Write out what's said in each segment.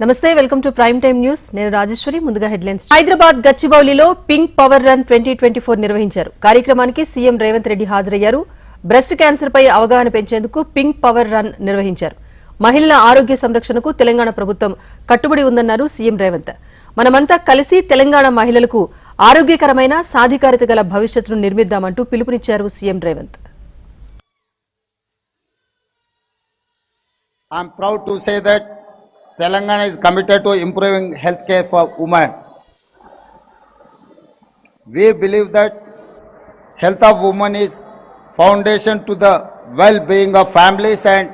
నమస్తే welcome to prime time news నేను రాజేశ్వరి ముందుగా హెడ్లైన్స్ హైదరాబాద్ గచ్చిబౌలిలో పింక్ పవర్ రన్ 2024 నిర్వహించారు కార్యక్రమానికి సీఎం రేవంత్ రెడ్డి హాజరయ్యారు బ్రెస్ట్ క్యాన్సర్ పై అవగాహన పెంచేందుకు పింక్ పవర్ రన్ నిర్వహించారు మహిళల ఆరోగ్య సంరక్షణకు తెలంగాణ ప్రభుత్వం కట్టుబడి ఉందన్నారు సీఎం రేవంత్ మనమంతా కలిసి తెలంగాణ మహిళలకు ఆరోగ్యకరమైన సాధికారత గల భవిష్యత్తును నిర్మిద్దామంటూ పిలుపునిచ్చారు CM Revanth I am proud to say that Telangana is committed to improving healthcare for women. We believe that health of women is foundation to the well-being of families and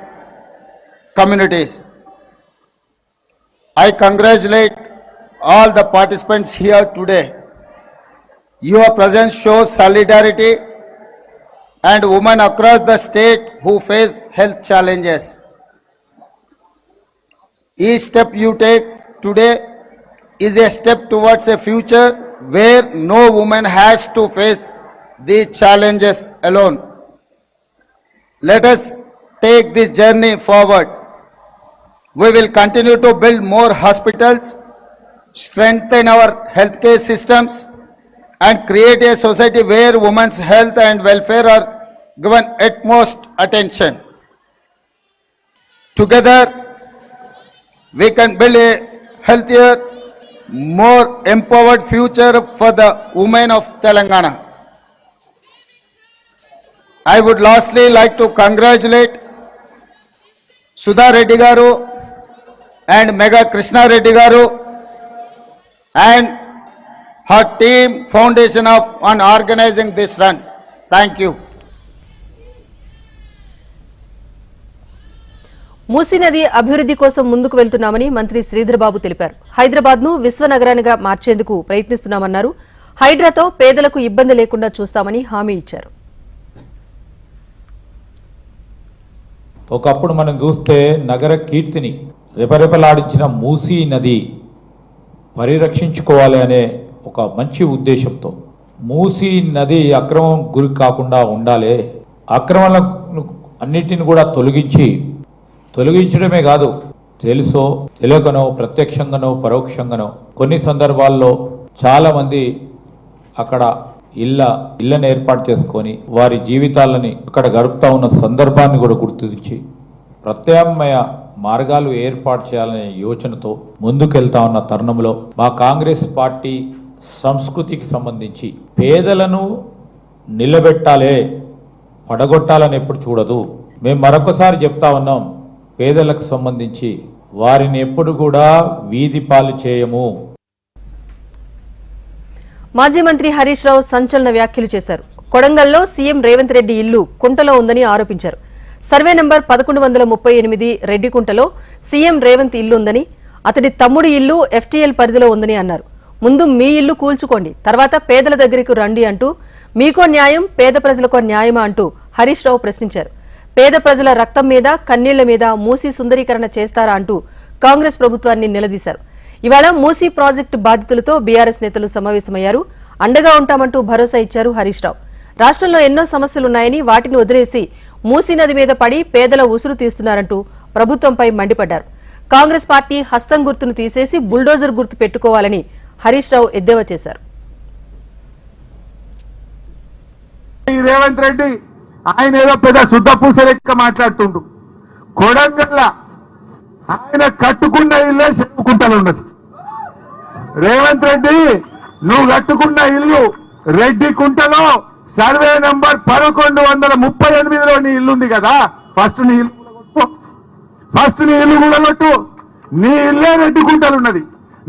communities. I congratulate all the participants here today. Your presence shows solidarity and women across the state who face health challenges. Each step you take today is a step towards a future where no woman has to face these challenges alone. Let us take this journey forward. We will continue to build more hospitals, strengthen our healthcare systems, and create a society where women's health and welfare are given utmost attention. Together, we can build a healthier, more empowered future for the women of Telangana. I would lastly like to congratulate Sudha Reddy Garu and Mega Krishna Reddy Garu and her team foundation on organizing this run. Thank you. Musi నది అభివృద్ధి కోసం ముందుకు వెళ్తున్నామని మంత్రి శ్రీధర్ బాబు తెలిపారు హైదరాబాద్ ను విశ్వనగరానిగా మార్చేందుకు ప్రయత్నిస్తున్నామన్నారు హైడ్రాతో పేదలకు ఇబ్బంది లేకుండా చూస్తామని హామీ ఇచ్చారు ఒకప్పుడు మనం చూస్తే నగర కీర్తిని రెపరెపలాడించిన మూసీ నది పరిరక్షించుకోవాలి అనే ఒక మంచి ఉద్దేశంతో మూసీ నది అక్రమం గురి కాకుండా ఉండాలి అక్రమాలను అన్నిటిని కూడా తొలగించడమే కాదు తెలుసో తెలియకనో ప్రత్యక్షంగానో పరోక్షంగానో కొన్ని సందర్భాల్లో చాలా మంది అక్కడ ఇళ్ళను ఏర్పాటు చేసుకొని వారి జీవితాలని అక్కడ గడుపుతా ఉన్న సందర్భాన్ని కూడా గుర్తించి ప్రత్యామ్నాయ మార్గాలు ఏర్పాటు చేయాలనే యోచనతో ముందుకెళ్తా ఉన్న తరుణంలో మా కాంగ్రెస్ పార్టీ సంస్కృతికి సంబంధించి పేదలను నిలబెట్టాలే పడగొట్టాలని ఎప్పుడు చూడదు మేము మరొకసారి చెప్తా ఉన్నాం పేదలకు సంబంధించి వారిని ఎప్పుడు కూడా వీధి పాలు చేయము మాజీ మంత్రి హరీష్ రావు సంచలన వ్యాఖ్యలు చేశారు కొడంగల్లో సీఎం రేవంత్ రెడ్డి ఇల్లు కుంటలో ఉందని ఆరోపించారు సర్వే నంబర్ 1138 రెడ్డికుంటలో సీఎం రేవంత్ ఇల్లు ఉందని అతడి తమ్ముడి ఇల్లు ఎఫ్టీఎల్ పరిధిలో ఉందని అన్నారు ముందు మీ ఇల్లు కూల్చుకోండి తర్వాత పేదల దగ్గరకు రండి అంటూ మీకో న్యాయం పేద ప్రజలకో న్యాయమా అంటూ హరీష్ రావు ప్రశ్నించారు పేద ప్రజల రక్తం మీద కన్నీళ్ల మీద మూసీ సుందరీకరణ చేస్తారా అంటూ కాంగ్రెస్ ప్రభుత్వాన్ని నిలదీశారు ఇవాళ మూసీ ప్రాజెక్టు బాధితులతో బీఆర్ఎస్ నేతలు సమావేశమయ్యారు అండగా ఉంటామంటూ భరోసా ఇచ్చారు హరీష్ రావు రాష్ట్రంలో ఎన్నో సమస్యలున్నాయని వాటిని వదిలేసి మూసీ నది మీద పడి పేదల ఉసురు తీస్తున్నారంటూ ప్రభుత్వంపై మండిపడ్డారు కాంగ్రెస్ పార్టీ హస్తం గుర్తును తీసేసి బుల్డోజర్ గుర్తు పెట్టుకోవాలని హరీష్ రావు ఎద్దేవా చేశారు రేవంత్ రెడ్డి ఆయన ఏదో పెద్ద శుద్ధ పూస లెక్క మాట్లాడుతుండు కొడంగల్ల ఆయన కట్టుకున్న ఇల్లే చెప్పుకుంటాను ఉన్నది రేవంత్ రెడ్డి నువ్వు కట్టుకున్న ఇల్లు రెడ్డి కుంటలో సర్వే నంబర్ 1138లో నీ ఇల్లు ఉంది కదా ఫస్ట్ నీ ఇల్లు కూడా కొట్టు నీ ఇల్లే రెడ్డి కుంటలున్నది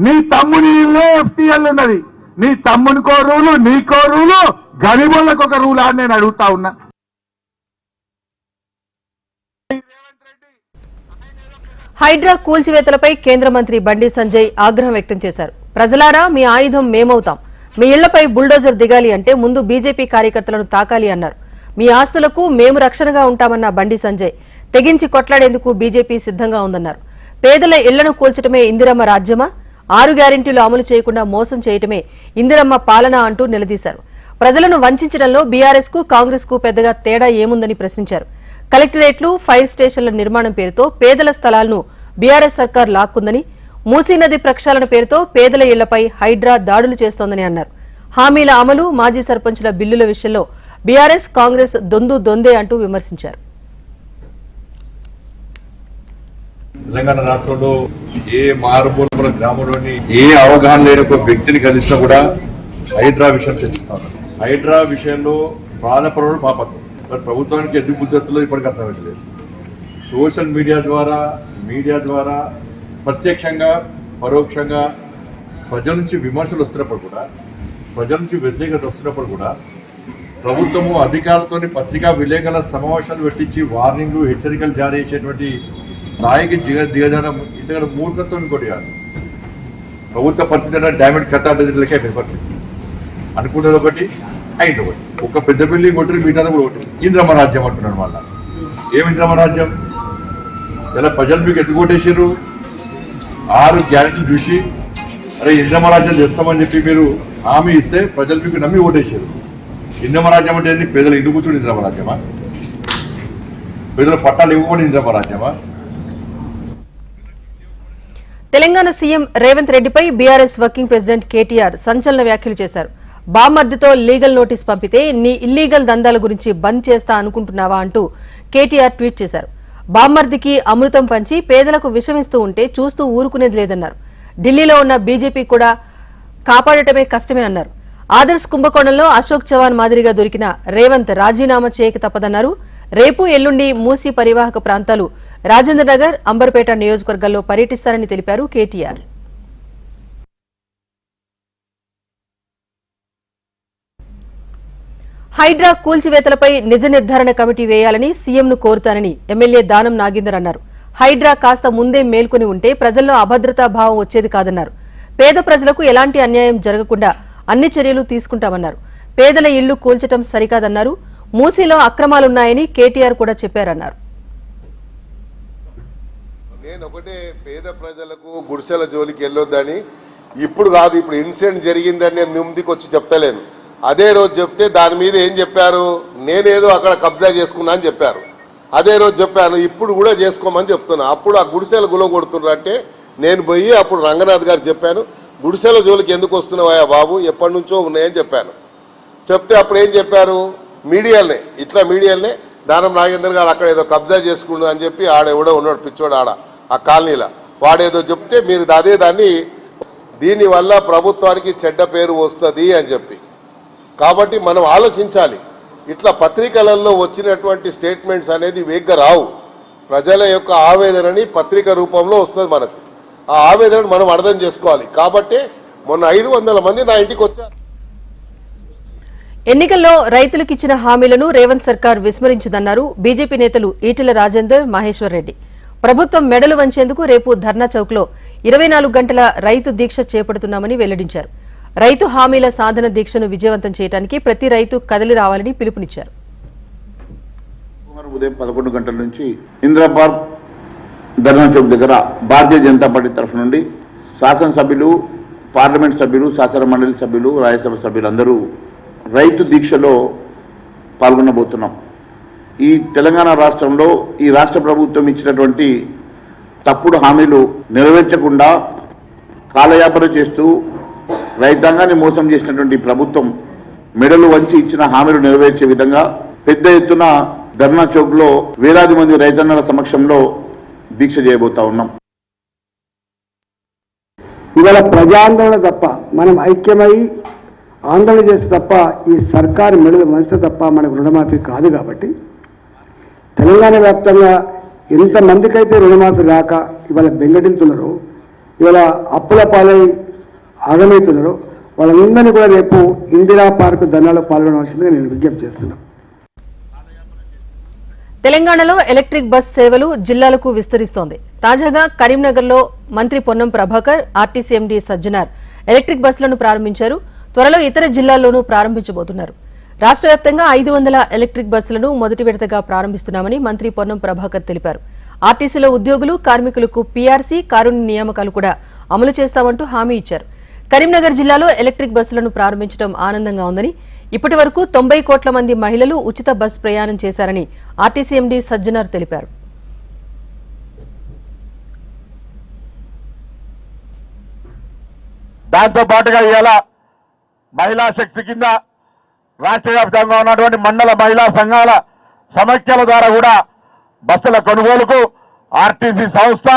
నీ తమ్ముని ఇల్లే ఎఫ్టీఎల్ ఉన్నది నీ తమ్మునికో రూలు నీకో రూలు గరీబులకు ఒక రూల్ అని నేను అడుగుతా ఉన్నా హైడ్రా కూల్చివేతలపై కేంద్ర మంత్రి బండి సంజయ్ ఆగ్రహం వ్యక్తం చేశారు ప్రజలారా మీ ఆయుధం మేమవుతాం మీ ఇళ్లపై బుల్డోజర్ దిగాలి అంటే ముందు బీజేపీ కార్యకర్తలను తాకాలి అన్నారు మీ ఆస్తులకు మేము రక్షణగా ఉంటామన్న బండి సంజయ్ తెగించి కొట్లాడేందుకు బీజేపీ సిద్ధంగా ఉందన్నారు పేదల ఇళ్లను కూల్చడమే ఇందిరమ్మ రాజ్యమా 6 గ్యారెంటీలు అమలు చేయకుండా మోసం చేయటమే ఇందిరమ్మ పాలన అంటూ నిలదీశారు ప్రజలను వంచడంలో బీఆర్ఎస్ కు కాంగ్రెస్ కు పెద్దగా తేడా ఏముందని ప్రశ్నించారు కలెక్టరేట్లు ఫైర్ స్టేషన్ల నిర్మాణం పేరుతో పేదల స్థలాలను బీఆర్ఎస్ సర్కార్ లాక్కుందని మూసీ నది ప్రక్షాళన పేరుతో పేదల ఇళ్లపై హైడ్రా దాడులు చేస్తోందని అన్నారు. హామీల అమలు, మాజీ సర్పంచుల బిల్లుల విషయంలో బీఆర్ఎస్, కాంగ్రెస్ దొందే అంటూ విమర్శించారు. తెలంగాణ రాష్ట్రంలో ఏ మారుమూల గ్రామంలోని ఏ అవగాహన లేని ఒక వ్యక్తిని కలిసినా కూడా హైడ్రా విషయం చర్చిస్తా ఉన్నారు. హైడ్రా విషయంలో బాధపడడం పాపం. మరి ప్రభుత్వానికి ఎందుకు బుద్ధి వస్తుందో ఇప్పటికీ అర్థమవుతలేదు. సోషల్ మీడియా ద్వారా ప్రత్యక్షంగా పరోక్షంగా ప్రజల నుంచి విమర్శలు వస్తున్నప్పుడు కూడా, ప్రజల నుంచి వ్యతిరేకత వస్తున్నప్పుడు కూడా ప్రభుత్వము అధికారులతో పత్రికా విలేకరుల సమావేశాలు పెట్టించి వార్నింగ్లు, హెచ్చరికలు జారీ చేసేటువంటి స్థాయికి దిగజాడం ఇంతకంటే మూర్ఖత్వం ఇంకోటి కాదు. ప్రభుత్వ పరిస్థితి డ్యామేజ్ కట్టాలకే పరిస్థితి అనుకుంటుంది ఒకటి, అయింది ఒకటి. ఒక పెద్ద బిల్డింగ్ కొట్టి మిగతా కూడా ఒకటి. ఇంద్రమ రాజ్యం అంటున్నాడు. మళ్ళా ఏమి ఇంద్రమ రాజ్యం? ఇలా ప్రజలు మీకు ఎందుకు ఓటేసారు? 6 గ్యారెంటీలు చూసి అరే ఇంద్రమ రాజ్యం చేస్తామని చెప్పి మీరు హామీ ఇస్తే ప్రజలు మీకు నమ్మి ఓటేసారు. ఇంద్రమ రాజ్యం అంటే ఏంది? పేదలు ఇంటి కూర్చొని ఇంద్రమ రాజ్యమా? పేదల పట్టాలు ఇవ్వకుండా ఇంద్రమ రాజ్యమా? తెలంగాణ సీఎం రేవంత్ రెడ్డిపై బీఆర్ఎస్ వర్కింగ్ ప్రెసిడెంట్ కేటీఆర్ సంచలన వ్యాఖ్యలు చేశారు. బామ్మర్దితో లీగల్ నోటీస్ పంపితే నీ ఇల్లీగల్ దందాల గురించి బంద్ చేస్తా అనుకుంటున్నావా అంటూ కేటీఆర్ ట్వీట్ చేశారు. బామ్మర్దికి అమృతం పంచి పేదలకు విషమిస్తూ ఉంటే చూస్తూ ఊరుకునేది లేదన్నారు. ఢిల్లీలో ఉన్న బీజేపీ కూడా కాపాడటమే కష్టమే అన్నారు. ఆదర్శ్ కుంభకోణంలో అశోక్ చవాన్ మాదిరిగా దొరికిన రేవంత్ రాజీనామా చేయక తప్పదన్నారు. రేపు ఎల్లుండి మూసీ పరివాహక ప్రాంతాలు రాజేంద్రనగర్, అంబర్పేట నియోజకవర్గాల్లో పర్యటిస్తారని తెలిపారు కేటీఆర్. హైడ్రా కూల్చివేతలపై నిజ నిర్ధారణ కమిటీ వేయాలని సీఎంను కోరుతానని ఎమ్మెల్యే దానం నాగేందర్ అన్నారు. హైడ్రా కాస్త ముందే మేల్కొని ఉంటే ప్రజల్లో అభద్రతా భావం వచ్చేది కాదన్నారు. పేద ప్రజలకు ఎలాంటి అన్యాయం జరగకుండా అన్ని చర్యలు తీసుకుంటామన్నారు. పేదల ఇళ్లు కూల్చటం సరికాదన్నారు. మూసీలో అక్రమాలున్నాయని కేటీఆర్ కూడా చెప్పారన్నారు. నేను ఒకటే పేద ప్రజలకు గుడిసెల జోలికి వెళ్ళొద్దని ఇప్పుడు కాదు, ఇప్పుడు ఇన్సిడెంట్ జరిగిందని నేను ముందుకు వచ్చి చెప్తలేను. అదే రోజు చెప్తే దాని మీద ఏం చెప్పారు? నేనేదో అక్కడ కబ్జా చేసుకున్నా అని చెప్పారు. అదే రోజు చెప్పాను, ఇప్పుడు కూడా చేసుకోమని చెప్తున్నా. అప్పుడు ఆ గుడిసెలు గులగొడుతున్నారు అంటే నేను పోయి అప్పుడు రంగనాథ్ గారు చెప్పాను, గుడిసెల జోలికి ఎందుకు వస్తున్నావా బాబు, ఎప్పటి నుంచో ఉన్నాయని చెప్పాను. చెప్తే అప్పుడు ఏం చెప్పారు? మీడియాలనే దానం నాగేందర్ గారు అక్కడ ఏదో కబ్జా చేసుకుండు అని చెప్పి ఆడెవడో ఉన్నాడు పిచ్చోడు ఆడ ఆ కాలనీలో, వాడేదో చెప్తే మీరు అదే దాన్ని దీనివల్ల ప్రభుత్వానికి చెడ్డ పేరు వస్తుంది అని చెప్పి. కాబట్టి మనం ఆలోచించాలి. ఇట్లా పత్రికలలో వచ్చినటువంటి స్టేట్మెంట్స్ అనేది వేగ్గా రావు. ప్రజల యొక్క ఆవేదనని పత్రిక రూపంలో వస్తుంది మనకు. ఆ ఆవేదనను మనం అర్థం చేసుకోవాలి. కాబట్టి మొన్న 500 మంది నా ఇంటికి వచ్చారు. ఎన్నికల్లో రైతులకు ఇచ్చిన హామీలను రేవంత్ సర్కార్ విస్మరించిందన్నారు బీజేపీ నేతలు ఈటెల రాజేందర్, మహేశ్వర్ రెడ్డి. ప్రభుత్వం మెడలు వంచేందుకు రేపు ధర్నా చౌక్లో 24 గంటల రైతు దీక్ష చేపడుతున్నామని వెల్లడించారు. రైతు హామీల సాధన దీక్షను విజయవంతం చేయడానికి ప్రతి రైతు కదలి రావాలని పిలుపునిచ్చారు. ఉదయం 11 గంటల నుంచి ఇంద్రాబాద్ ధర్నా చౌక్ దగ్గర భారతీయ జనతా పార్టీ తరఫు నుండి శాసనసభ్యులు, పార్లమెంట్ సభ్యులు, శాసన మండలి సభ్యులు, రాజ్యసభ సభ్యులందరూ రైతు దీక్షలో పాల్గొనబోతున్నాం. ఈ తెలంగాణ రాష్ట్రంలో ఈ రాష్ట్ర ప్రభుత్వం ఇచ్చినటువంటి తప్పుడు హామీలు నెరవేర్చకుండా కాలయాపన చేస్తూ రైతాంగాన్ని మోసం చేసినటువంటి ప్రభుత్వం మెడలు వంచి ఇచ్చిన హామీలు నెరవేర్చే విధంగా పెద్ద ఎత్తున ధర్నా చౌక్ లో వేలాది మంది రైతన్నల సమక్షంలో దీక్ష చేయబోతా ఉన్నాం. ఇవాళ ప్రజాందోళన తప్ప, మనం ఐక్యమై ఆందోళన చేస్తే తప్ప, ఈ సర్కారు మెడలు వంచితే తప్ప మనకు రుణమాఫీ కాదు. కాబట్టి తెలంగాణ వ్యాప్తంగా ఎంతమందికైతే రుణమాఫీ రాక ఇవాళ బెంగటిల్తున్నారో, ఇవాళ అప్పుల పాలై ఆగమవుతున్నారో, వాళ్ళందరినీ కూడా రేపు ఇందిరా పార్కు ధర్నాలో పాల్గొనవలసిందిగా నేను విజ్ఞప్తి చేస్తున్నాను. తెలంగాణలో ఎలక్ట్రిక్ బస్ సేవలు జిల్లాలకు విస్తరిస్తోంది. తాజాగా కరీంనగర్లో మంత్రి Ponnam Prabhakar, RTC MD Sajjanar electric బస్సులను ప్రారంభించారు. త్వరలో ఇతర జిల్లాల్లోనూ ప్రారంభించబోతున్నారు. రాష్ట్ర వ్యాప్తంగా 500 ఎలక్ట్రిక్ బస్సులను మొదటి విడతగా ప్రారంభిస్తున్నామని మంత్రి పొన్నం ప్రభాకర్ తెలిపారు. ఆర్టీసీలో ఉద్యోగులు, కార్మికులకు పీఆర్సీ, కారుణ్య నియామకాలు కూడా అమలు చేస్తామంటూ హామీ ఇచ్చారు. కరీంనగర్ జిల్లాలో ఎలక్ట్రిక్ బస్సులను ప్రారంభించడం ఆనందంగా ఉందని, ఇప్పటి వరకు 90 కోట్ల మంది మహిళలు ఉచిత బస్ ప్రయాణం చేశారని ఆర్టీసీ ఎండీ సజ్జనార్ తెలిపారు. దాంతో పాటుగా ఇవాళ మహిళా శక్తి కింద రాష్ట్ర వ్యాప్తంగా ఉన్నటువంటి మండల మహిళా సంఘాల సమైక్యాల ద్వారా కూడా బస్సుల కొనుగోలుకు ఆర్టీసీ సంస్థ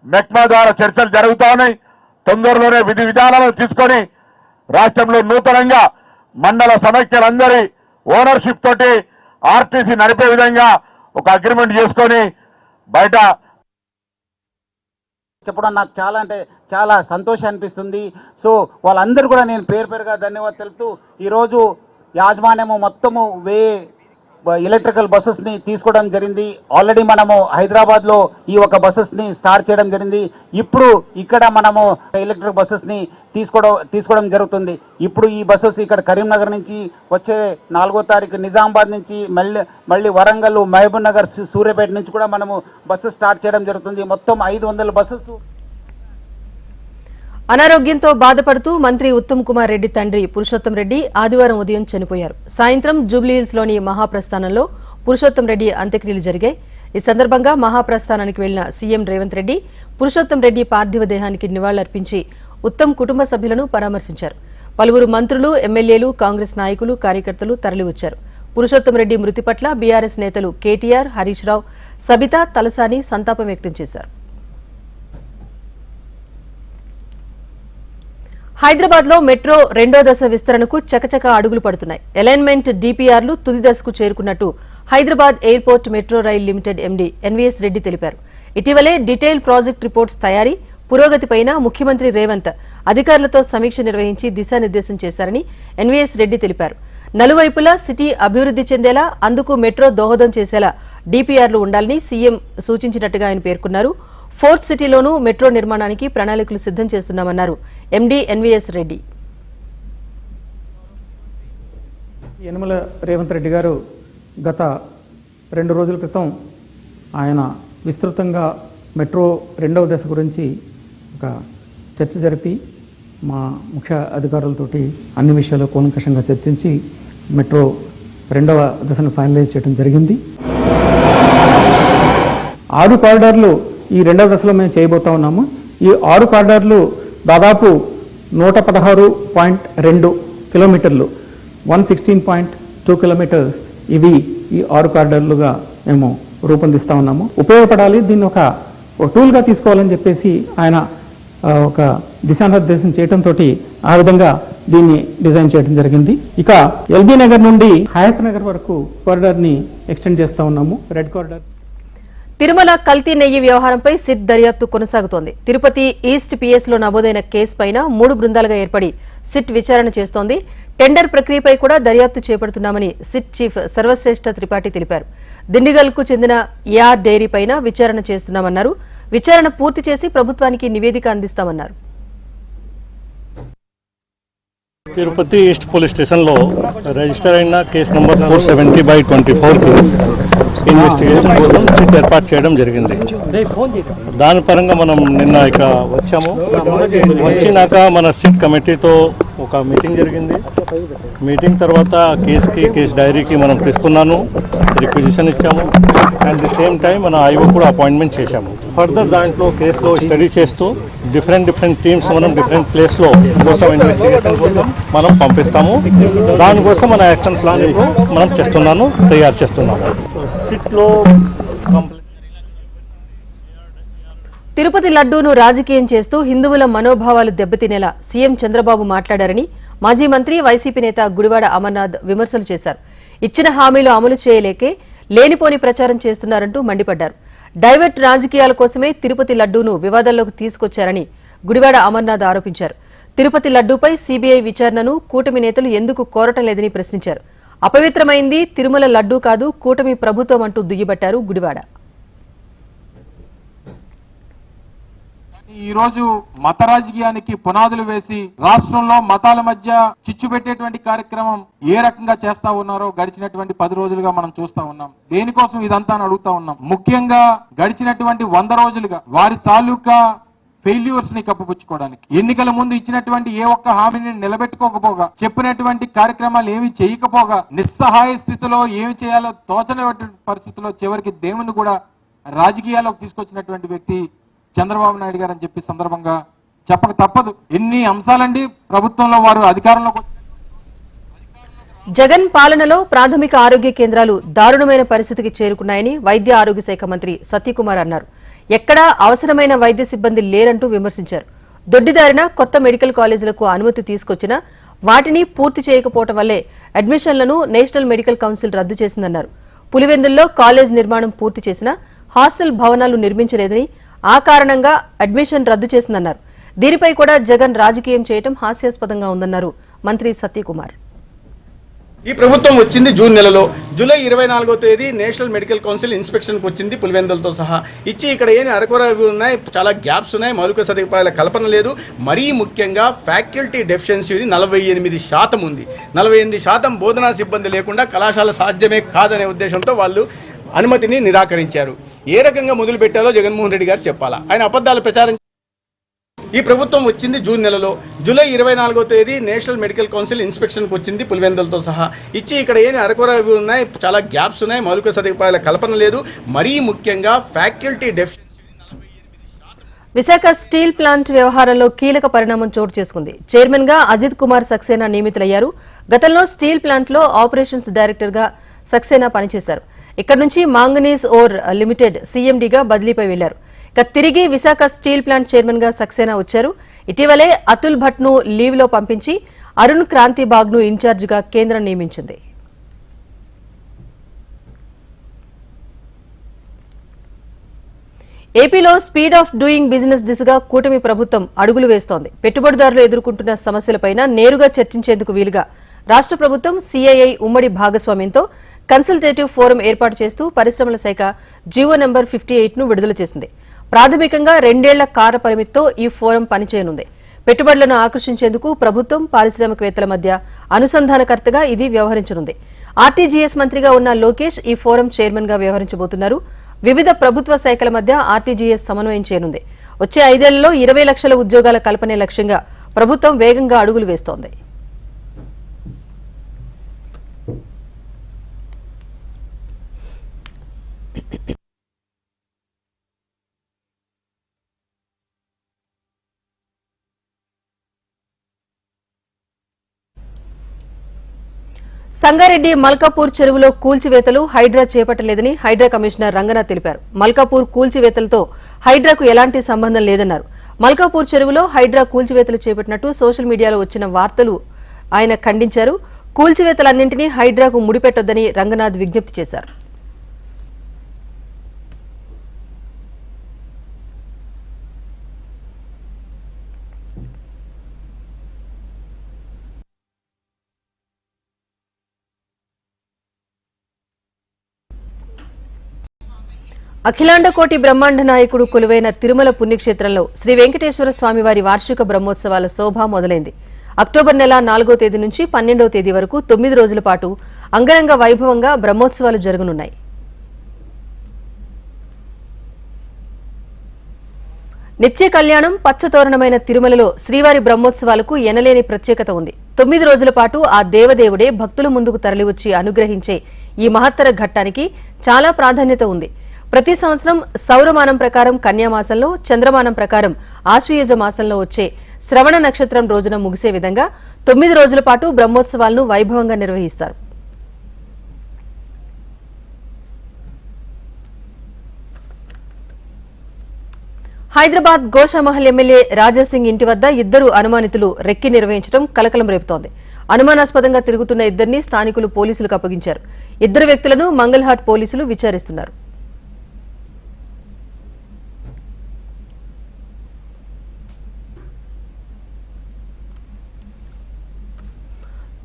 మెక్మా ద్వారా చర్చలు జరుగుతా ఉన్నాయి. తొందరలోనే విధి విధానాలను తీసుకొని రాష్ట్రంలో నూతనంగా మండల సమైక్యలందరి ఓనర్షిప్ తోటి ఆర్టీసీ నడిపే విధంగా ఒక అగ్రిమెంట్ చేసుకొని బయట చెప్పడం నాకు చాలా అంటే చాలా సంతోషం అనిపిస్తుంది. సో వాళ్ళందరూ కూడా నేను పేరు పేరుగా ధన్యవాదాలు తెలుపుతూ ఈరోజు యాజమాన్యము మొత్తము ఎలక్ట్రికల్ బస్సెస్ని తీసుకోవడం జరిగింది. ఆల్రెడీ మనము హైదరాబాద్లో ఈ ఒక బస్సెస్ని స్టార్ట్ చేయడం జరిగింది. ఇప్పుడు ఇక్కడ మనము ఎలక్ట్రిక్ బస్సెస్ని తీసుకోవడం జరుగుతుంది. ఇప్పుడు ఈ బస్సెస్ ఇక్కడ కరీంనగర్ నుంచి వచ్చే 4వ తారీఖు నిజామాబాద్ నుంచి మళ్ళీ వరంగల్, మహబూబ్ నగర్, సూర్యాపేట నుంచి కూడా మనము బస్సెస్ స్టార్ట్ చేయడం జరుగుతుంది. మొత్తం 500 బస్సెస్. అనారోగ్యంతో బాధపడుతూ మంత్రి ఉత్తమ్ కుమార్ రెడ్డి తండ్రి పురుషోత్తం రెడ్డి ఆదివారం ఉదయం చనిపోయారు. సాయంత్రం జూబ్లీహిల్స్లోని మహాప్రస్థానంలో పురుషోత్తం రెడ్డి అంత్యక్రియలు జరిగాయి. ఈ సందర్భంగా మహాప్రస్థానానికి వెళ్లిన సీఎం రేవంత్ రెడ్డి పురుషోత్తం రెడ్డి పార్థివ దేహానికి నివాళులర్పించి ఉత్తమ్ కుటుంబ సభ్యులను పరామర్శించారు. పలువురు మంత్రులు, ఎమ్మెల్యేలు, కాంగ్రెస్ నాయకులు, కార్యకర్తలు తరలివచ్చారు. పురుషోత్తం రెడ్డి మృతి పట్ల బీఆర్ఎస్ నేతలు కేటీఆర్, హరీష్ రావు, సబితా, తలసాని సంతాపం వ్యక్తం చేశారు. హైదరాబాద్ లో మెట్రో 2వ దశ విస్తరణకు చకచక అడుగులు పడుతున్నాయి. అలైన్మెంట్ డీపీఆర్లు తుది దశకు చేరుకున్నట్టు Hyderabad airport metro rail limited MD NVS Reddy తెలిపారు. ఇటీవలే డీటెయిల్ ప్రాజెక్ట్ రిపోర్ట్స్ తయారీ, పురోగతిపైన ముఖ్యమంత్రి రేవంత్ అధికారులతో సమీక్ష నిర్వహించి దిశానిర్దేశం చేశారని ఎన్వీఎస్ రెడ్డి తెలిపారు. నలువైపులా సిటీ అభివృద్ది చెందేలా అందుకు మెట్రో దోహదం చేసేలా డీపీఆర్లు ఉండాలని సీఎం సూచించినట్టుగా ఆయన పేర్కొన్నారు. 4th సిటీలోనూ మెట్రో నిర్మాణానికి ప్రణాళికలు సిద్ధం చేస్తున్నామన్నారు ఎండీ ఎన్వీఎస్ రెడ్డి. యనమల రేవంత్ రెడ్డి గారు గత 2 రోజుల క్రితం ఆయన విస్తృతంగా మెట్రో 2వ దశ గురించి ఒక చర్చ జరిపి మా ముఖ్య అధికారులతోటి అన్ని విషయాలు కూలంకషంగా చర్చించి మెట్రో 2వ దశను ఫైనలైజ్ చేయడం జరిగింది. 6 కారిడార్లు ఈ 2వ దశలో మేము చేయబోతా ఉన్నాము. ఈ 6 కారిడార్లు దాదాపు 116.2 కిలోమీటర్లు, 116.2 కిలోమీటర్స్ ఇవి ఈ 6 కారిడార్లుగా మేము రూపొందిస్తా ఉన్నాము. ఉపయోగపడాలి, దీన్ని ఒక టూల్గా తీసుకోవాలని చెప్పేసి ఆయన ఒక దిశానిర్దేశం చేయడంతో ఆ విధంగా దీన్ని డిజైన్ చేయడం జరిగింది. ఇక ఎల్బీ నగర్ నుండి హయత్ నగర్ వరకు కారిడార్ని ఎక్స్టెండ్ చేస్తా ఉన్నాము. Red corridor. తిరుమల కల్తీ నెయ్యి వ్యవహారంపై సిట్ దర్యాప్తు కొనసాగుతోంది. తిరుపతి ఈస్ట్ పీఎస్లో నమోదైన కేసుపైన 3 బృందాలుగా ఏర్పడి సిట్ విచారణ చేస్తోంది. టెండర్ ప్రక్రియపై కూడా దర్యాప్తు చేపడుతున్నామని సిట్ చీఫ్ సర్వశ్రేష్ఠ త్రిపాఠి తెలిపారు. దిండిగల్కు చెందిన ఏఆర్ డైరీ పైన విచారణ చేస్తున్నామన్నారు. విచారణ పూర్తి చేసి ప్రభుత్వానికి నివేదిక అందిస్తామన్నారు. తిరుపతి ఈస్ట్ పోలీస్ స్టేషన్లో రిజిస్టర్ అయిన కేసు నంబర్ 470/24కి ఇన్వెస్టిగేషన్ కోసం సిట్ ఏర్పాటు చేయడం జరిగింది. దాని పరంగా మనం నిన్న ఇక వచ్చాము. వచ్చినాక మన సిట్ కమిటీతో ఒక మీటింగ్ జరిగింది. మీటింగ్ తర్వాత కేసు డైరీకి మనం తీసుకున్నాను, రిక్విజిషన్ ఇచ్చాము. అండ్ ది సేమ్ టైం మన ఐఓ కూడా అపాయింట్మెంట్ చేశాము. ఫర్దర్ దాంట్లో కేసులో స్టడీ చేస్తూ డిఫరెంట్ టీమ్స్ మనం డిఫరెంట్ ప్లేస్లో కోసం ఇన్వెస్టిగేషన్ కోసం మనం పంపిస్తాము. దానికోసం మన యాక్షన్ ప్లాన్ ఇప్పుడు మనం తయారు చేస్తున్నాము. సిట్లో తిరుపతి లడ్డూను రాజకీయం చేస్తూ హిందువుల మనోభావాలు దెబ్బతినేలా సీఎం చంద్రబాబు మాట్లాడారని మాజీ మంత్రి వైసీపీ నేత గుడివాడ అమర్నాథ్ విమర్శలు చేశారు. ఇచ్చిన హామీలు అమలు చేయలేకే లేనిపోని ప్రచారం చేస్తున్నారంటూ మండిపడ్డారు. డైవర్ట్ రాజకీయాల కోసమే తిరుపతి లడ్డూను వివాదాల్లోకి తీసుకొచ్చారని గుడివాడ అమర్నాథ్ ఆరోపించారు. తిరుపతి లడ్డూపై సీబీఐ విచారణను కూటమి నేతలు ఎందుకు కోరటం లేదని ప్రశ్నించారు. అపవిత్రమైంది తిరుమల లడ్డూ కాదు, కూటమి ప్రభుత్వం అంటూ దుయ్యబట్టారు గుడివాడ. ఈ రోజు మత రాజకీయానికి పునాదులు వేసి రాష్ట్రంలో మతాల మధ్య చిచ్చు పెట్టేటువంటి కార్యక్రమం ఏ రకంగా చేస్తా ఉన్నారో గడిచినటువంటి 10 రోజులుగా మనం చూస్తా ఉన్నాం. దేనికోసం ఇదంతా అడుగుతా ఉన్నాం. ముఖ్యంగా గడిచినటువంటి 100 రోజులుగా వారి తాలూకా ఫెయిల్యూర్స్ ని కప్పుపుచ్చుకోవడానికి, ఎన్నికల ముందు ఇచ్చినటువంటి ఏ ఒక్క హామీని నిలబెట్టుకోకపోగా, చెప్పినటువంటి కార్యక్రమాలు ఏమి చేయకపోగా, నిస్సహాయ స్థితిలో ఏమి చేయాలో తోచనటువంటి పరిస్థితిలో చివరికి దేవుని కూడా రాజకీయాల్లోకి తీసుకొచ్చినటువంటి వ్యక్తి చంద్రబాబు నాయుడు గారు అని చెప్పి సందర్భంగా చెప్పక తప్పదు. ఎన్ని అంశాలండి ప్రభుత్వంలో వారు అధికారంలోకి జగన్ పాలనలో ప్రాథమిక ఆరోగ్య కేంద్రాలు దారుణమైన పరిస్థితికి చేరుకున్నాయని వైద్య ఆరోగ్య శాఖ మంత్రి సత్యకుమార్ అన్నారు. ఎక్కడా అవసరమైన వైద్య సిబ్బంది లేరంటూ విమర్శించారు. దొడ్డిదారిన కొత్త మెడికల్ కాలేజీలకు అనుమతి తీసుకొచ్చినా వాటిని పూర్తి చేయకపోవడం వల్లే అడ్మిషన్లను నేషనల్ మెడికల్ కౌన్సిల్ రద్దు చేసిందన్నారు. పులివెందుల్లో కాలేజ్ నిర్మాణం పూర్తి చేసినా హాస్టల్ భవనాలు నిర్మించలేదని, ఆ కారణంగా అడ్మిషన్ రద్దు చేసిందన్నారు. దీనిపై కూడా జగన్ రాజకీయం చేయడం హాస్యాస్పదంగా ఉందన్నారు మంత్రి సత్యకుమార్. ఈ ప్రభుత్వం వచ్చింది జూన్ నెలలో. జూలై 24వ తేదీ నేషనల్ మెడికల్ కౌన్సిల్ ఇన్స్పెక్షన్కి వచ్చింది పులివెందులతో సహా. ఇచ్చి ఇక్కడ ఏమి అరకొర ఉన్నాయి, చాలా గ్యాప్స్ ఉన్నాయి, మౌలిక సదుపాయాల కల్పన లేదు. మరీ ముఖ్యంగా ఫ్యాకల్టీ డెఫిషియన్సీ 48% ఉంది. 48% బోధనా సిబ్బంది లేకుండా కళాశాల సాధ్యమే కాదనే ఉద్దేశంతో వాళ్ళు అనుమతిని నిరాకరించారు. ఏ రకంగా మొదలు పెట్టాలో జగన్మోహన్ రెడ్డి గారు చెప్పాలా. ఆయన అబద్ధాలు ప్రచారం. ఈ ప్రభుత్వం వచ్చింది జూన్ నెలలో. జూలై 24వ తేదీ నేషనల్ మెడికల్ కౌన్సిల్ ఇన్స్పెక్షన్కి వచ్చింది పులివెందులతో సహా. ఇచ్చి ఇక్కడ ఏమి అరకొర ఉన్నాయి, చాలా గ్యాప్స్ ఉన్నాయి, మౌలిక సదుపాయాల కల్పన లేదు. మరీ ముఖ్యంగా faculty deficiency. Visakha steel plant వ్యవహారంలో కీలక పరిణామం చోటు చేసుకుంది. చైర్మన్ గా అజిత్ కుమార్ సక్సేనా నియమితులయ్యారు. గతంలో స్టీల్ ప్లాంట్ లో ఆపరేషన్స్ డైరెక్టర్ గా సక్సేనా పనిచేశారు. ఇక్కడ నుంచి మాంగనీస్ ఓర్ లిమిటెడ్ సీఎండీగా బదిలీపై వెళ్లారు. ఇక తిరిగి విశాఖ స్టీల్ ప్లాంట్ చైర్మన్ గా సక్సేనా వచ్చారు. ఇటీవలే అతుల్ భట్ ను లీవ్ లో పంపించి అరుణ్ క్రాంతి బాగ్ ను ఇన్ఛార్జ్ గా కేంద్రం నియమించింది. ఏపీలో స్పీడ్ ఆఫ్ డూయింగ్ బిజినెస్ దిశగా కూటమి ప్రభుత్వం అడుగులు వేస్తోంది. పెట్టుబడిదారులు ఎదుర్కొంటున్న సమస్యలపైన నేరుగా చర్చించేందుకు వీలుగా రాష్ట్ర ప్రభుత్వం సిఐఐ ఉమ్మడి భాగస్వామ్యంతో కన్సల్టేటివ్ ఫోరం ఏర్పాటు చేస్తూ పరిశ్రమల శాఖ జీవో నెంబర్ 58 ను విడుదల చేసింది. ప్రాథమికంగా 2 ఏళ్ల కాల పరిమితితో ఈ ఫోరం పనిచేయనుంది. పెట్టుబడులను ఆకర్షించేందుకు ప్రభుత్వం, పారిశ్రామికవేత్తల మధ్య అనుసంధానకర్తగా ఇది వ్యవహరించనుంది. ఆర్టీజీఎస్ మంత్రిగా ఉన్న లోకేష్ ఈ ఫోరం చైర్మన్ గా వ్యవహరించబోతున్నారు. వివిధ ప్రభుత్వ శాఖల మధ్య ఆర్టీజీఎస్ సమన్వయం చేయనుంది. వచ్చే 5 ఏళ్లలో 20 లక్షల ఉద్యోగాల కల్పనే లక్ష్యంగా ప్రభుత్వం వేగంగా అడుగులు వేస్తోంది. సంగారెడ్డి మల్కాపూర్ చెరువులో కూల్చివేతలు హైడ్రా చేపట్టలేదని హైడ్రా కమిషనర్ రంగనాథ్ తెలిపారు. మల్కాపూర్ కూల్చివేతలతో హైడ్రాకు ఎలాంటి సంబంధం లేదన్నారు. మల్కాపూర్ చెరువులో హైడ్రా కూల్చివేతలు చేపట్టినట్టు సోషల్ మీడియాలో వచ్చిన వార్తలు ఆయన ఖండించారు. కూల్చివేతలన్నింటినీ హైడ్రాకు ముడిపెట్టొద్దని రంగనాథ్ విజ్ఞప్తి చేశారు. అఖిలాండ కోటి బ్రహ్మాండ నాయకుడు కొలువైన తిరుమల పుణ్యక్షేత్రంలో శ్రీ వెంకటేశ్వర స్వామివారి వార్షిక బ్రహ్మోత్సవాల శోభ మొదలైంది. అక్టోబర్ నెల 4వ తేదీ నుంచి 12వ తేదీ వరకు 9 రోజుల పాటు అంగరంగ వైభవంగా బ్రహ్మోత్సవాలు జరగనున్నాయి. నిత్య కళ్యాణం పచ్చతోరణమైన తిరుమలలో శ్రీవారి బ్రహ్మోత్సవాలకు ఎనలేని ప్రత్యేకత ఉంది. 9 రోజుల పాటు ఆ దేవదేవుడే భక్తుల ముందుకు తరలివచ్చి అనుగ్రహించే ఈ మహత్తర ఘట్టానికి చాలా ప్రాధాన్యత ఉంది. ప్రతి సంవత్సరం సౌరమానం ప్రకారం కన్యామాసంలో, చంద్రమానం ప్రకారం ఆశ్వయుజ మాసంలో వచ్చే శ్రవణ నక్షత్రం రోజున ముగిసే విధంగా 9 రోజుల పాటు బ్రహ్మోత్సవాలను వైభవంగా నిర్వహిస్తారు. హైదరాబాద్ గోషామహల్ ఎమ్మెల్యే రాజాసింగ్ ఇంటి వద్ద 2 అనుమానితులు రెక్కి నిర్వహించడం కలకలం రేపుతోంది. అనుమానాస్పదంగా తిరుగుతున్న 2ని స్థానికులు పోలీసులకు అప్పగించారు. 2 వ్యక్తులను మంగల్హాట్ పోలీసులు విచారిస్తున్నారు.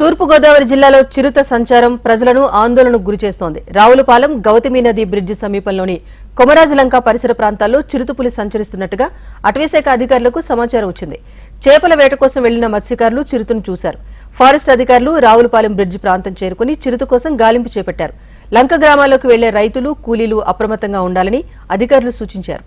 తూర్పుగోదావరి జిల్లాలో చిరుత సంచారం ప్రజలను ఆందోళనకు గురిచేస్తోంది. రావులపాలెం గౌతమి నది బ్రిడ్జి సమీపంలోని కొమరాజులంక పరిసర ప్రాంతాల్లో చిరుతపులి సంచరిస్తున్నట్టుగా అటవీశాఖ అధికారులకు సమాచారం వచ్చింది. చేపల వేట కోసం వెళ్లిన మత్స్యకారులు చిరుతను చూశారు. ఫారెస్ట్ అధికారులు రావులపాలెం బ్రిడ్జి ప్రాంతం చేరుకుని చిరుత కోసం గాలింపు చేపట్టారు. లంక గ్రామాల్లోకి వెళ్లే రైతులు, కూలీలు అప్రమత్తంగా ఉండాలని అధికారులు సూచించారు.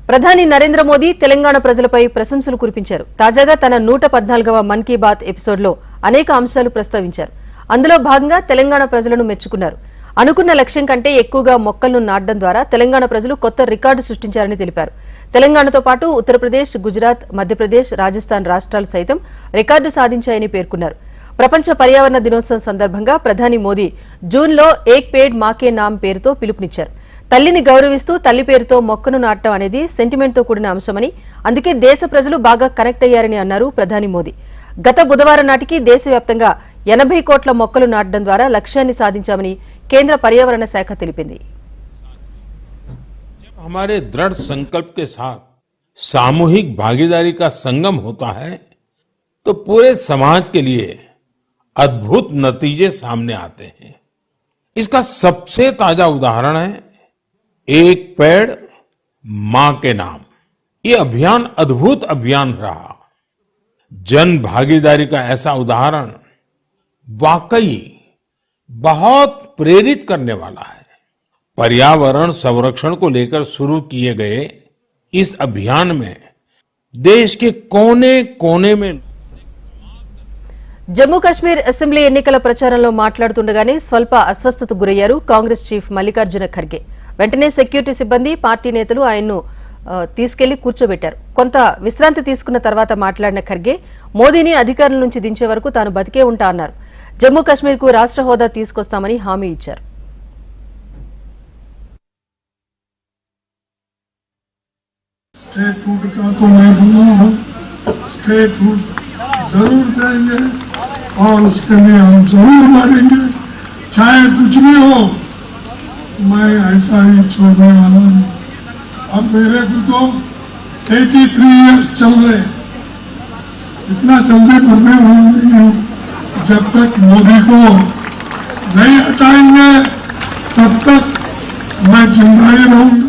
ప్రధాని నరేంద్ర మోదీ తెలంగాణ ప్రజలపై ప్రశంసలు కురిపించారు. తాజాగా తన 114వ మన్ కీ బాత్ ఎపిసోడ్లో అనేక అంశాలు ప్రస్తావించారు. అందులో భాగంగా తెలంగాణ ప్రజలను మెచ్చుకున్నారు. అనుకున్న లక్ష్యం కంటే ఎక్కువగా మొక్కలను నాటడం ద్వారా తెలంగాణ ప్రజలు కొత్త రికార్డు సృష్టించారని తెలిపారు. తెలంగాణతో పాటు ఉత్తరప్రదేశ్, గుజరాత్, మధ్యప్రదేశ్, రాజస్థాన్ రాష్ట్రాలు సైతం రికార్డు సాధించాయని పేర్కొన్నారు. ప్రపంచ పర్యావరణ దినోత్సవం సందర్భంగా ప్రధాని మోదీ జూన్లో ఏక్ పేడ్ మాకే నామ్ పేరుతో పిలుపునిచ్చారు. తల్లిని గౌరవిస్తూ తల్లి పేరుతో మొక్కను నాటడం అనేది సెంటిమెంట్తో కూడిన అంశమని, అందుకే దేశ ప్రజలు బాగా కనెక్ట్ అయ్యారని అన్నారు ప్రధాని మోదీ. గత బుధవారం నాటికి దేశవ్యాప్తంగా 80 కోట్ల మొక్కలు నాటడం ద్వారా లక్ష్యాన్ని సాధించామని కేంద్ర పర్యావరణ శాఖ తెలిపింది. हमारे दृढ़ संकल्प के साथ सामूहिक भागीदारी का संगम होता है तो पूरे समाज के लिए अद्भुत नतीजे सामने आते हैं। इसका सबसे ताजा उदाहरण है एक पेड़ मां के नाम। ये अभियान अद्भुत अभियान रहा। जन भागीदारी का ऐसा उदाहरण वाकई बहुत प्रेरित करने वाला है। पर्यावरण संरक्षण को लेकर शुरू किए गए इस अभियान में देश के कोने कोने में జమ్మూ కాశ్మీర్ అసెంబ్లీ ఎన్నికల ప్రచారంలో మాట్లాడుతుండగానే స్వల్ప అస్వస్థతకు గురయ్యారు కాంగ్రెస్ చీఫ్ మల్లికార్జున ఖర్గే. వెంటనే సెక్యూరిటీ సిబ్బంది, పార్టీ నేతలు ఆయన్ను తీసుకెళ్లి కూర్చోబెట్టారు. కొంత విశ్రాంతి తీసుకున్న తర్వాత మాట్లాడిన ఖర్గే మోదీని అధికారుల నుంచి దించే వరకు తాను బతికే ఉంటా అన్నారు. జమ్మూ కాశ్మీర్కు రాష్ట్ర హోదా తీసుకొస్తామని హామీ ఇచ్చారు. स्टेट फूड का तो मैं बोला हूँ, स्टेट फूड जरूर देंगे और उसके लिए हम जरूर लड़ेंगे, चाहे कुछ भी हो। मैं ऐसा ही छोड़ने वाला नहीं। अब मेरे को तो 83 इयर्स चल रहे, इतना जल्दी मरने वाला नहीं हूँ। जब तक मोदी को नहीं हटाएंगे तब तक मैं जिंदा ही रहूंगा।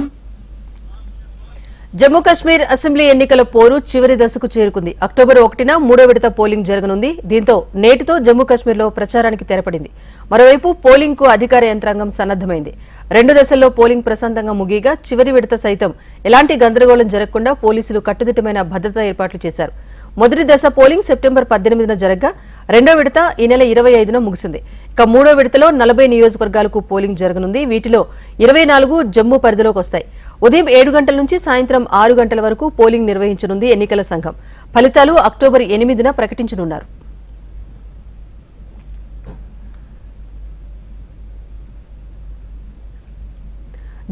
జమ్మూ కాశ్మీర్ అసెంబ్లీ ఎన్నికల పోరు చివరి దశకు చేరుకుంది. అక్టోబర్ 1న మూడో విడత పోలింగ్ జరగనుంది. దీంతో నేటితో జమ్మూ కాశ్మీర్లో ప్రచారానికి తెరపడింది. మరోవైపు పోలింగ్ కు అధికార యంత్రాంగం సన్నద్దమైంది. 2 దశల్లో పోలింగ్ ప్రశాంతంగా ముగియగా చివరి విడత సైతం ఎలాంటి గందరగోళం జరగకుండా పోలీసులు కట్టుదిట్టమైన భద్రతా ఏర్పాట్లు చేశారు. మొదటి దశ పోలింగ్ సెప్టెంబర్ 18న జరగగా రెండో విడత ఈ నెల 25న ముగిసింది. ఇక మూడో విడతలో 40 నియోజకవర్గాలకు పోలింగ్ జరగనుంది. వీటిలో 24 జమ్మూ పరిధిలోకి వస్తాయి. ఉదయం 7 గంటల నుంచి సాయంత్రం 6 గంటల వరకు పోలింగ్ నిర్వహించనుంది ఎన్నికల సంఘం. ఫలితాలు అక్టోబర్ 8న ప్రకటించనున్నారు.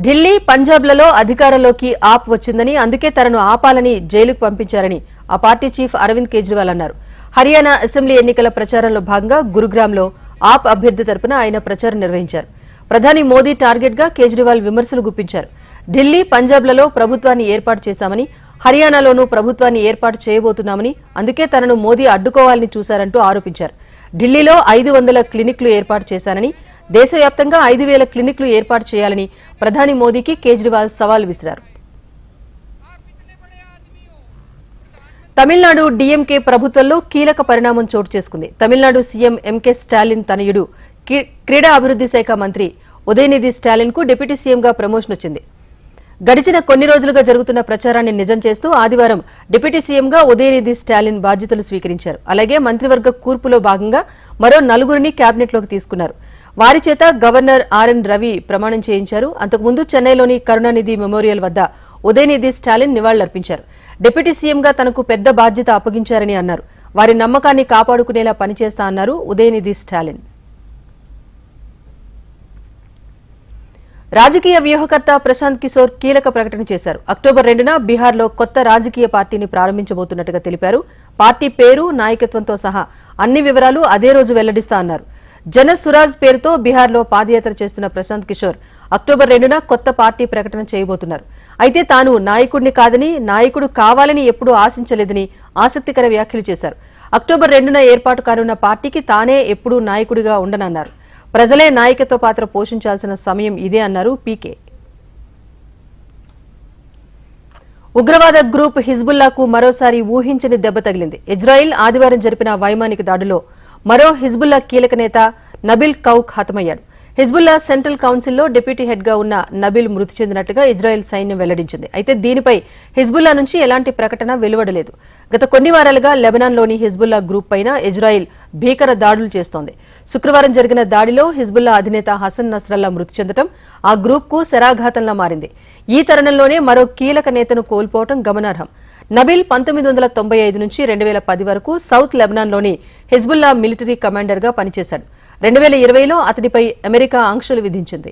ఢిల్లీ, పంజాబ్లలో అధికారంలోకి ఆప్ వచ్చిందని, అందుకే తనను ఆపాలని జైలుకు పంపించారని ఆ పార్టీ చీఫ్ అరవింద్ కేజ్రీవాల్ అన్నారు. హర్యానా అసెంబ్లీ ఎన్నికల ప్రచారంలో భాగంగా గురుగ్రామ్లో ఆప్ అభ్యర్థి తరపున ఆయన ప్రచారం నిర్వహించారు. ప్రధాని మోదీ టార్గెట్ గా కేజ్రీవాల్ విమర్శలు గుప్పించారు. ఢిల్లీ, పంజాబ్లలో ప్రభుత్వాన్ని ఏర్పాటు చేశామని, హర్యానాలోనూ ప్రభుత్వాన్ని ఏర్పాటు చేయబోతున్నామని, అందుకే తనను మోదీ అడ్డుకోవాలని చూశారంటూ ఆరోపించారు. ఢిల్లీలో 500 క్లినిక్లు ఏర్పాటు చేశానని, దేశవ్యాప్తంగా 5,000 క్లినిక్లు ఏర్పాటు చేయాలని ప్రధాని మోదీకి కేజ్రీవాల్ సవాల్ విసిరారు. తమిళనాడు డీఎంకే ప్రభుత్వంలో కీలక పరిణామం చోటు చేసుకుంది. తమిళనాడు సీఎం ఎంకే స్టాలిన్ తనయుడు, క్రీడా అభివృద్ది శాఖ మంత్రి ఉదయనిధి స్టాలిన్ కు డిప్యూటీ సీఎంగా ప్రమోషన్ వచ్చింది. గడిచిన కొన్ని రోజులుగా జరుగుతున్న ప్రచారాన్ని నిజం చేస్తూ ఆదివారం డిప్యూటీ సీఎంగా ఉదయనిధి స్టాలిన్ బాధ్యతలు స్వీకరించారు. అలాగే మంత్రివర్గ కూర్పులో భాగంగా మరో 4గురిని కేబినెట్లోకి తీసుకున్నారు. వారి చేత గవర్నర్ ఆర్ఎన్ రవి ప్రమాణం చేయించారు. అంతకుముందు చెన్నైలోని కరుణానిధి మెమోరియల్ వద్ద ఉదయనిధి స్టాలిన్ నివాళులర్పించారు. డిప్యూటీ సీఎంగా తనకు పెద్ద బాధ్యత అప్పగించారని అన్నారు. వారి నమ్మకాన్ని కాపాడుకునేలా పనిచేస్తా అన్నారు ఉదయనిధి స్టాలిన్. రాజకీయ వ్యూహకర్త ప్రశాంత్ కిషోర్ కీలక ప్రకటన చేశారు. అక్టోబర్ 2న బీహార్లో కొత్త రాజకీయ పార్టీని ప్రారంభించబోతున్నట్టుగా తెలిపారు. పార్టీ పేరు, నాయకత్వంతో సహా అన్ని వివరాలు అదే రోజు వెల్లడిస్తా అన్నారు. జన సురాజ్ పేరుతో బీహార్లో పాదయాత్ర చేస్తున్న ప్రశాంత్ కిషోర్ అక్టోబర్ 2న కొత్త పార్టీ ప్రకటన చేయబోతున్నారు. అయితే తాను నాయకుడిని కాదని, నాయకుడు కావాలని ఎప్పుడూ ఆశించలేదని ఆసక్తికర వ్యాఖ్యలు చేశారు. అక్టోబర్ 2న ఏర్పాటు కానున్న పార్టీకి తానే ఎప్పుడూ నాయకుడిగా ఉండనన్నారు. ప్రజలే నాయకత్వ పాత్ర పోషించాల్సిన సమయం ఇదే అన్నారు పీకే. ఉగ్రవాద గ్రూప్ హిజ్బుల్లాకు మరోసారి ఊహించని దెబ్బ తగిలింది. ఇజ్రాయిల్ ఆదివారం జరిపిన వైమానిక దాడిలో మరో హిజ్బుల్లా కీలక నేత నబిల్ కౌక్ హతమయ్యాడు. హిజ్బుల్లా సెంట్రల్ కౌన్సిల్లో డిప్యూటీ హెడ్ గా ఉన్న నబీల్ మృతి చెందినట్లుగా ఇజ్రాయెల్ సైన్యం వెల్లడించింది. అయితే దీనిపై హిజ్బుల్లా నుంచి ఎలాంటి ప్రకటన వెలువడలేదు. గత కొన్ని వారాలుగా లెబనాన్లోని హిజ్బుల్లా గ్రూప్ పైన ఇజ్రాయెల్ భీకర దాడులు చేస్తోంది. శుక్రవారం జరిగిన దాడిలో హిజ్బుల్లా అధినేత హసన్ నస్రల్లా మృతి చెందడం ఆ గ్రూప్ కు శరాఘాతంలా మారింది. ఈ తరుణంలోనే మరో కీలక నేతను కోల్పోవడం గమనార్హం. నబీల్ 1995 నుంచి 2010 వరకు సౌత్ లెబనాన్లోని హిజ్బుల్లా మిలిటరీ కమాండర్గా పనిచేశాడు. 2020లో అతడిపై అమెరికా ఆంక్షలు విధించింది.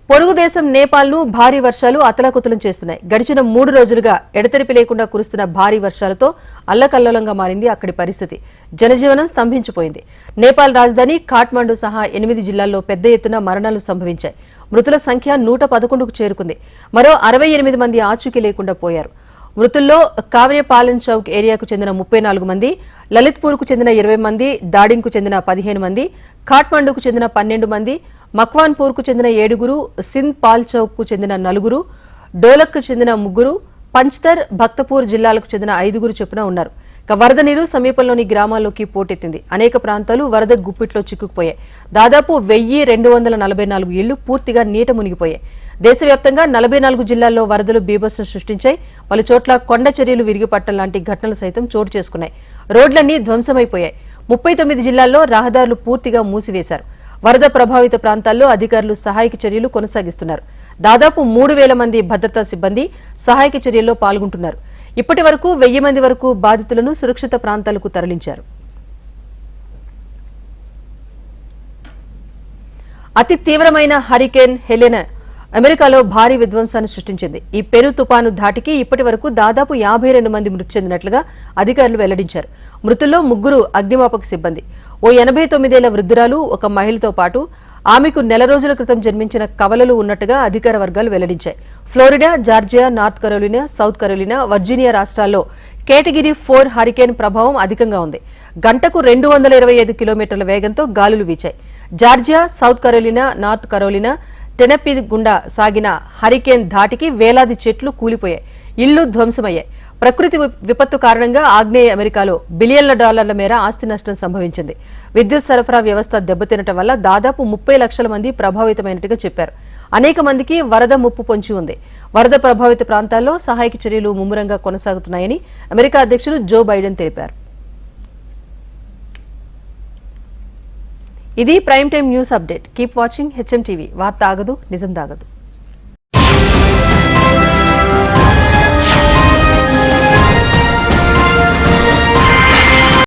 పొరుగు దేశం నేపాల్ను భారీ వర్షాలు అతలాకుతలం చేస్తున్నాయి. గడిచిన 3 రోజులుగా ఎడతెరిపి లేకుండా కురుస్తున్న భారీ వర్షాలతో అల్లకల్లోలంగా మారింది అక్కడి పరిస్థితి. జనజీవనం స్తంభించిపోయింది. నేపాల్ రాజధాని ఖాట్మండు సహా 8 జిల్లాల్లో పెద్ద ఎత్తున మరణాలు సంభవించాయి. మృతుల సంఖ్య 111కు చేరుకుంది. మరో 68 మంది ఆచూకీ లేకుండా పోయారు. మృతుల్లో కావ్యపాలన్ చౌక్ ఏరియాకు చెందిన 34 మంది, లలిత్పూర్కు చెందిన 20 మంది, దాడింకు చెందిన 15 మంది, ఖాట్మండుకు చెందిన 12 మంది, మక్వాన్పూర్కు చెందిన 7, సింధ్ పాల్ చౌక్కు చెందిన 4, డోలక్కు చెందిన 3, పంచ్తర్, భక్తపూర్ జిల్లాలకు చెందిన 5 చొప్పున ఉన్నారు. వరద నీరు సమీపంలోని గ్రామాల్లోకి పోటెత్తింది. అనేక ప్రాంతాలు వరద గుప్పిట్లో చిక్కుకుపోయాయి. దాదాపు 1244 ఇళ్లు పూర్తిగా నీట మునిగిపోయాయి. దేశవ్యాప్తంగా 44 జిల్లాల్లో వరదలు బీభత్సం సృష్టించాయి. పలు చోట్ల కొండ చర్యలు విరిగిపట్టం లాంటి ఘటనలు సైతం చోటు చేసుకున్నాయి. రోడ్లన్నీ ధ్వంసమైపోయాయి. 39 జిల్లాల్లో రహదారులు పూర్తిగా మూసివేశారు. వరద ప్రభావిత ప్రాంతాల్లో అధికారులు సహాయక చర్యలు కొనసాగిస్తున్నారు. దాదాపు 3000 మంది భద్రతా సిబ్బంది సహాయక చర్యల్లో పాల్గొంటున్నారు. ఇప్పటి వరకు 1000 మంది వరకు బాధితులను సురక్షిత ప్రాంతాలకు తరలించారు. అతి తీవ్రమైన హరికేన్ హెలెనా అమెరికాలో భారీ విధ్వంసాన్ని సృష్టించింది. ఈ పెను తుపాను ధాటికి ఇప్పటి వరకు దాదాపు 52 మంది మృతి చెందినట్లుగా అధికారులు వెల్లడించారు. మృతుల్లో 3 అగ్నిమాపక సిబ్బంది, ఓ 89 ఏళ్ల వృద్ధురాలు, ఒక మహిళతో పాటు ఆమెకు నెల రోజుల క్రితం జన్మించిన కవలలు ఉన్నట్టుగా అధికార వర్గాలు వెల్లడించాయి. Florida, Georgia, North Carolina, South Carolina, Virginia రాష్ట్రాల్లో కేటగిరీ 4 హరికేన్ ప్రభావం అధికంగా ఉంది. గంటకు 225 కిలోమీటర్ల వేగంతో గాలులు వీచాయి. Georgia, South Carolina, North Carolina, Tennessee గుండా సాగిన హరికేన్ ధాటికి వేలాది చెట్లు కూలిపోయాయి, ఇళ్లు ధ్వంసమయ్యాయి. ప్రకృతి విపత్తు కారణంగా ఆగ్నేయ అమెరికాలో బిలియన్ల డాలర్ల మేర ఆస్తి నష్టం సంభవించింది. విద్యుత్ సరఫరా వ్యవస్థ దెబ్బతినటం వల్ల దాదాపు 30 లక్షల మంది ప్రభావితమైనట్టుగా చెప్పారు. అనేక మందికి వరద ముప్పు పొంచి ఉంది. వరద ప్రభావిత ప్రాంతాల్లో సహాయక చర్యలు ముమ్మరంగా కొనసాగుతున్నాయని అమెరికా అధ్యక్షుడు జో బైడెన్ తెలిపారు. ఇది prime time news update. Keep watching HM TV. వార్త ఆగదు, నిజం దాగదు.